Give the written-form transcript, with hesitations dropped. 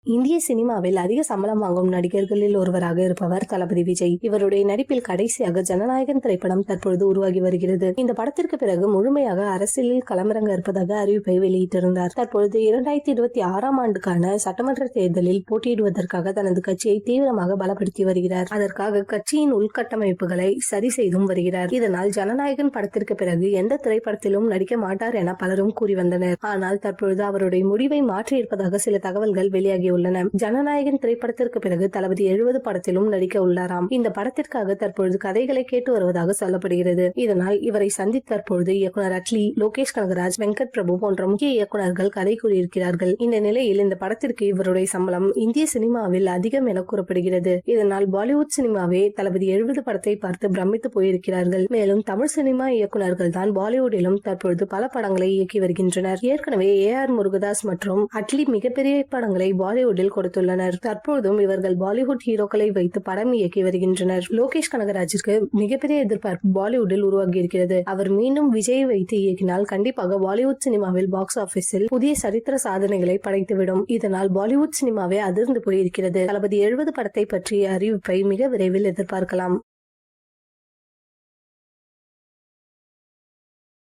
இந்திய சினிமாவில் அதிக சம்பளம் வாங்கும் நடிகர்களில் ஒருவராக இருப்பவர் தளபதி விஜய். இவருடைய நடிப்பில் கடைசியாக ஜனநாயகன் திரைப்படம் தற்பொழுது உருவாகி வருகிறது. இந்த படத்திற்கு பிறகு முழுமையாக அரசியலில் களமிறங்க இருப்பதாக அறிவிப்பை வெளியிட்டிருந்தார். தற்பொழுது 2026ஆம் ஆண்டுக்கான சட்டமன்ற தேர்தலில் போட்டியிடுவதற்காக தனது கட்சியை தீவிரமாக பலப்படுத்தி வருகிறார். அதற்காக கட்சியின் உள்கட்டமைப்புகளை சரி செய்தும் வருகிறார். இதனால் ஜனநாயகன் படத்திற்கு பிறகு எந்த திரைப்படத்திலும் நடிக்க மாட்டார் என பலரும் கூறி வந்தனர். ஆனால் தற்பொழுது அவருடைய முடிவை மாற்றியிருப்பதாக சில தகவல்கள் வெளியாகி உள்ளன. ஜனநாயகன் திரைப்படத்திற்கு பிறகு தளபதி 70 படத்திலும் நடிக்க உள்ளாராம். இந்த படத்திற்காக தற்பொழுது கதைகளை கேட்டு வருவதாக சொல்லப்படுகிறது. இதனால் இவரை சந்தித்த தற்பொழுது இயக்குனர் அட்லி, லோகேஷ் கனகராஜ், வெங்கட் பிரபு போன்ற முக்கிய இயக்குனர்கள் கதை கூறியிருக்கிறார்கள். இந்த நிலையில் இந்த படத்திற்கு இவருடைய சம்பளம் இந்திய சினிமாவில் அதிகம் என கூறப்படுகிறது. இதனால் பாலிவுட் சினிமாவே தளபதி 70 படத்தை பார்த்து பிரமித்து போயிருக்கிறார்கள். மேலும் தமிழ் சினிமா இயக்குனர்கள் தான் பாலிவுட்டிலும் தற்பொழுது பல படங்களை இயக்கி வருகின்றனர். ஏற்கனவே AR முருகதாஸ் மற்றும் அட்லி மிகப்பெரிய படங்களை பாலிவுட்டில் கொடுத்துள்ளனர். தற்போதும் இவர்கள் பாலிவுட் ஹீரோக்களை வைத்து படம் இயக்கி வருகின்றனர். லோகேஷ் கனகராஜிற்கு மிகப்பெரிய எதிர்பார்ப்பு பாலிவுட்டில் உருவாகி இருக்கிறது. அவர் மீண்டும் விஜய் வைத்து இயக்கினால் கண்டிப்பாக பாலிவுட் சினிமாவில் பாக்ஸ் ஆபீஸில் புதிய சரித்திர சாதனைகளை படைத்துவிடும். இதனால் பாலிவுட் சினிமாவே அதிர்ந்து போயிருக்கிறது. தளபதி 70 படத்தை பற்றிய அறிவிப்பை மிக விரைவில் எதிர்பார்க்கலாம்.